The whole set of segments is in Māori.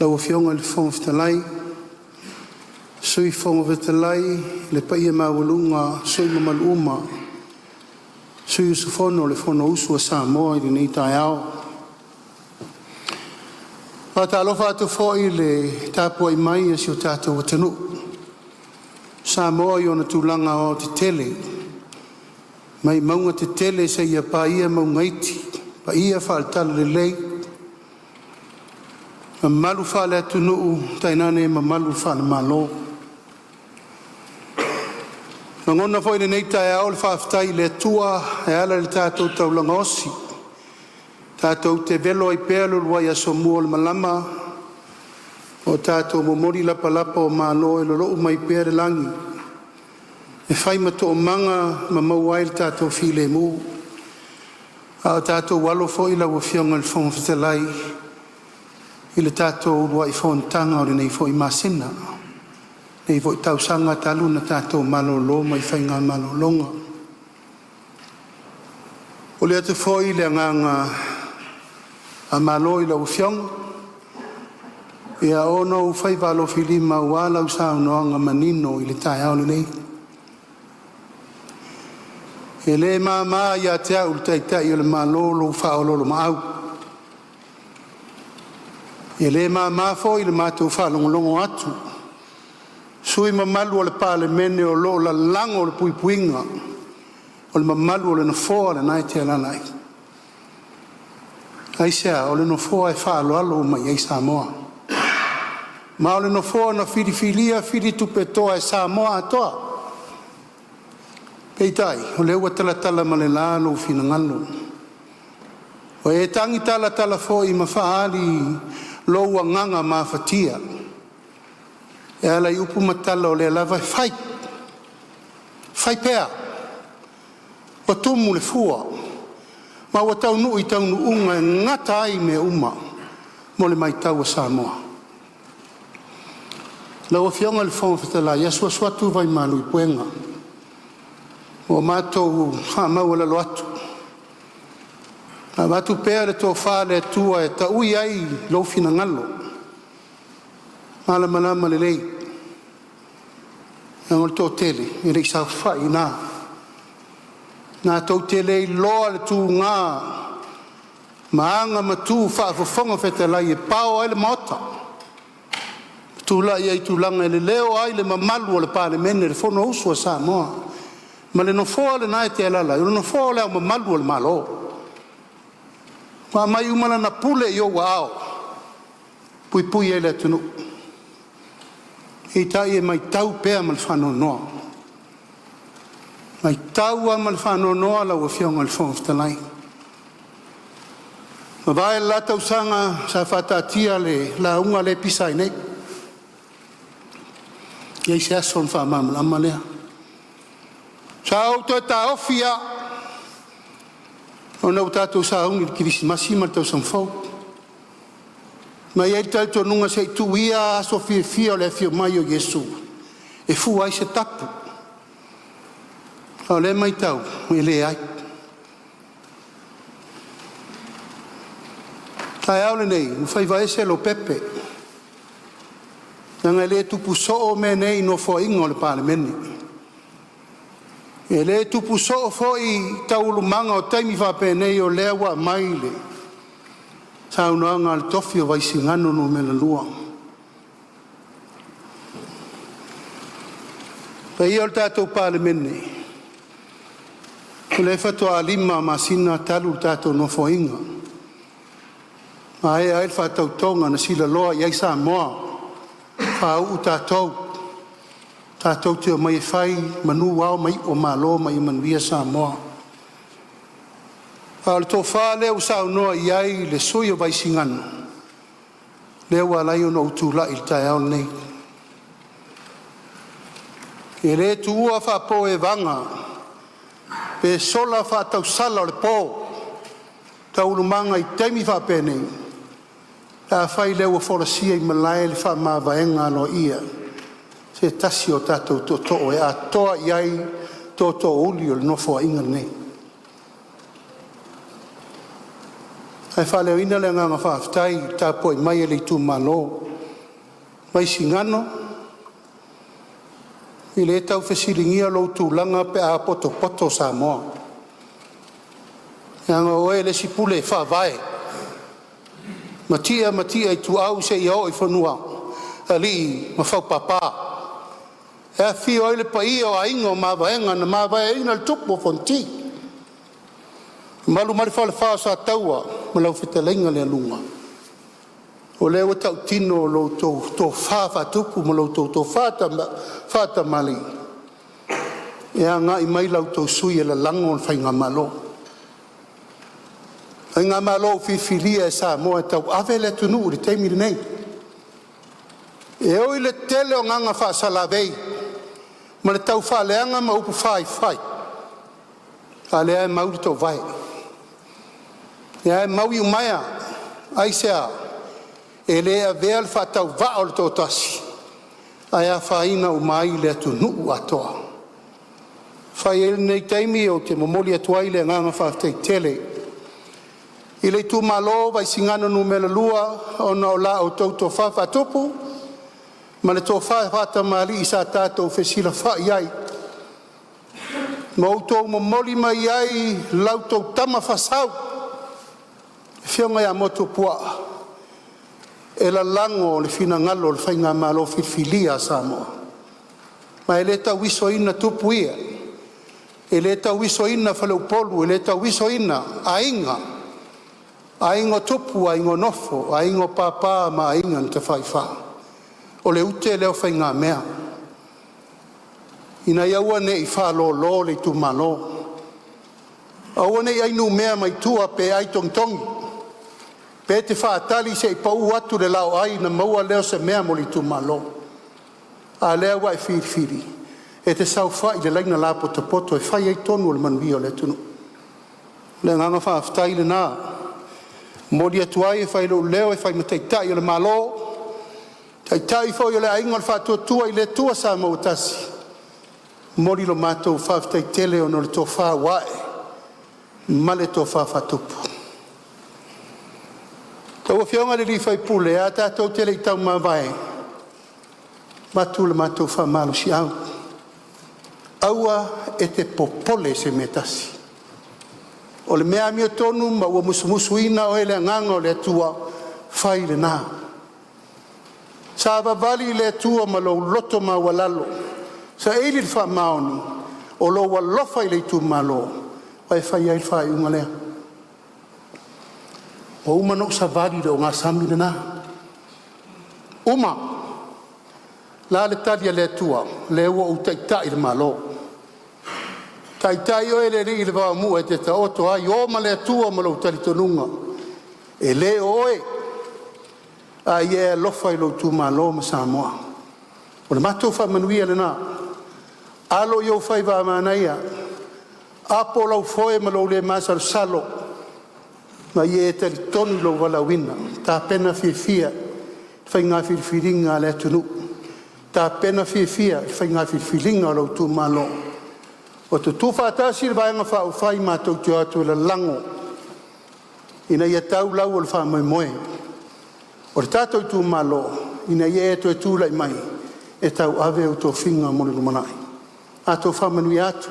lau fionga le fonga fitalai, sui fonga fitalai, le paia mawalunga, sui mamaluma, sui usufono le fono usu a Samoa i nei tai ao. Pata alofa atu foi le tapua i mai si o tatou watanu. Samoa i ona tūlanga o te tele, mai maunga te tele sa ia pa ia maunga iti, pa ia whaatala le lei, malu whale atu nuu, tainane malu whale malo. Ngona foi nei tai ao le whaafitai le tua, e ala le tātou taulanga osi. Tātou te velo ai pēlo lua ia somua le malama, o tātou momori lapa lapa o malo e lolo mai pēre langi. E whai mato o manga ma mauai le tātou while mu. A tātou walo foi la wafionga le fonga fitalai. I le tātou lua i fontanga o le nei foi masina. Nei foi tausanga talu na tātou malo lo mai whainga malo longa. O le atu foi le nganga a malo i la wafionga. Ia ono u whai walo filima wala u saunoaga manino i le tai au le nei. E le mama ia te au le taitai o le malolo whaololo maau. E le mama foi le mātou whalongolongo atu. Sui mamalu o le Palemia o lo la lango o le puipuinga. O le mamalu o le nofoa le nai te alanai. Aisea o le nofoa e whaaloalo mai ei Samoa. Ma o le nofoa na whiriwhiria whiri tupetoa e Samoa atoa. Peitai, o le ua talatala ma le lalo fina ngalo. O e tangi talatala fo i mawhaali lo ua nganga ma fatia. E ala i upu matala o le lava whai. Whai pea. O tumu le fua. Ma ua taunu i taunu unga e ngata ai me uma. Mo le mai tau a Samoa. Lau a fionga le fonga fitala, ia suatu vai malu i puenga. O mātou whamau ala lo atu. A mātou pēr le tō whāle atua e ta ui ai lo fina ngalo. Mala malama le lei. E ngol tō tele, e rei sa whai nā. Nā tō tele i loa le tū ngā. Maanga matu whaafafonga fitala i e pāo ai le mota. Tula ia i tulanga le leo ai le mamalu o le Palemia le fono usu a Samoa. Ma le nofoa le nai te alala, le nofoa le au mamalu o le malo. Ma mai umana na pule i o wa ao. Pui pui e le atunu. I tai e mai tau pea ma le whano noa. Mai tau a ma le whano noa la ua fionga le fonga fitalai. Ma vai la tau sanga sa whatatia le la unga le pisai nei. Iei se ason whamama lama lea. Sa auto e ta ofia. O nau tātou sa ungi ki visimasi ma tau samfau. Ma iei tātou nunga se tu ia aso fia o le fio mai o Jesu. E fu ai se tapu. O le mai tau, e le ai. Tai au le nei, ufai vaese lo pepe. Nanga le tupu so me nei no fo ingo le Palemia. E le tupu so foi taulu manga o taimi whape nei o lewa maile. Saunoaga le tofi o vaisingano no me la lua. Pei o le tātou Palemia. O le whatua lima masina talu tātou no fo inga. Ma e ail whatau tonga na sila loa iai Samoa. Pau tātou. Tātou te o mai e whai, manu wao mai o malo mai o manuia Samoa. Pau le tō wha leo saunoa iai le soi o vaisingano. Leo alai o no utula il tai au nei. E le tu ua whapo e vanga. Pe sola whatau sala o le pō. Taulumanga i teimi whape nei. A whai leo o whorasia i malai le wha mawaenga no ia. Se tasi o tātou toto e a toa iai toto uli o le nofo a inga nei. Ai wha leo ina le nganga whaafitai tāpoi mai e le tu malo. mai singano, i le tau whesiringia lo tūlanga pe a poto Samoa. Nga oe le sipule e whawai. Matia i tu au se i au i whanua. Alii, ma whau papa. E whio ele pa ia o aingo mawaenga na mawaenga le tupo fonti. Malu mari whale whao sa taua, ma lau whitalenga le alunga. O leo tau tino lo tō whawha tupu, ma lau tō whata mali. E a ngā i mai lau tō sui e la lango whai ngā malo. Ai ngā malo whiwhiria e Samoa tau awe le tunu uri teimiri nei. E oi le tele o nganga whaasalavei. Ma le tau whaaleanga ma upu whai. A lea e mauri tō vai. E a e maui umaya. Ai sea. E lea vea le whatau vao le tō tasi. Ai a whaina umai le tunu atoa. Whai ele nei teimi o te momoli atuai le nganga whaatei tele. I le tu malo vai singano numela lua ona o la o tauto whawha tupu. Ma le tō whata mali i sa tātou whesila whai ai. Ma o tō momoli mai ai lau tō tama whasau. Whionga ia moto pua. E la lango le whina ngalo le whainga malo whiwhilia Samoa. Ma e le tau wiso ina tupu ia. E le tau wiso ina whalau polu. E le tau wiso ina ainga. Aingo tupu, aingo nofo, aingo papa ma ainga te whaiwha. O le ute leo whai ngā mea. Ina iaua ne i whalo le tu malo. Aua ne i ainu mea mai tua pe ai tongtongi. Pe te whaatali se i pau atu le lao ai na maua leo se mea mo le tu malo. A lea wa e whiri. E te sau whai le laina la poto e whai ai tonu o le manuia o le tunu. Le nganga whaaftai le nā. Mori atuai e whai leo e whai mataitai o le malo. Tai fo yo le ainga le fatua tua i le tua sa mo tasi. Mori lo mato whaftai tele o no le tō wha wae. Ma le tō wha whatupu. Tau whionga le li whai pule a tātou tele i tau ma vai. Matu le mato wha malu si au. Aua e te popole se me tasi. O le mea mio tonu ma ua musumusu ina o ele nganga o le tua whai le nā. Sa vavali le tua ma lo loto ma walalo. Sa eili wha maoni. O lo walofa i le tu malo. Wai whai ai whai unga lea. O uma no sa vali o ngā sami le nā. Uma. La le talia le tua. Le ua u taitai le malo. Taitai o ele ri le wā mua e te ta oto ai. O ma le tua ma lo talitonunga. E le oe. A ie lofa i lo tu malo ma Samoa. O le matou whamanuia le nā. Alo i o whai wā manaia. Apo lau foe ma lo le masar salo. Ma ie e tali tonu lo wala wina. Tā pena fia. Whai ngā whiriwhiringa le tunu. Tā pena fia. Whai ngā whiriwhiringa lo tu malo. O tu whātasi le vāenga whai mātou te atu le lango. Ina ia tau lau o le whamaimoe. O le tātou tu malo, ina ie e to e tūlai mai, e tau ave o tō whinga mori lumanai. A tō whamanui atu.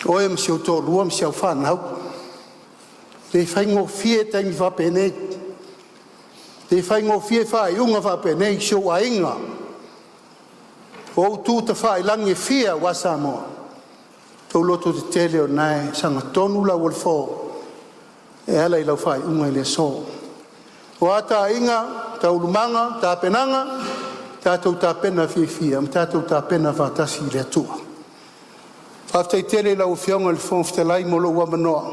O e msi o tō rua msi au whanau. Te whaingo fie taimi whapenei. Te whaingo fie whai unga whapenei, sio a inga. O tū ta whai langi fia wa Samoa. Tō loto te tele o nai, sanga tonu lau al fō. E ala i lau whai unga i le sō. O ata inga, tau lumanga, tā penanga, tātou tā pena whiwhia, tātou tā pena whātasi i le atua. Whaftai tele lau whionga le whonftelai mo lo ua manoa.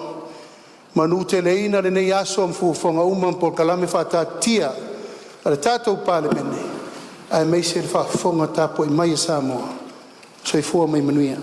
Manu tele ina le nei aso am fuwhonga umam por kalame whātātia, ale tātou Palemia. Ai meise le whawhonga tāpo i mai e Samoa. Soi fua mai manuia.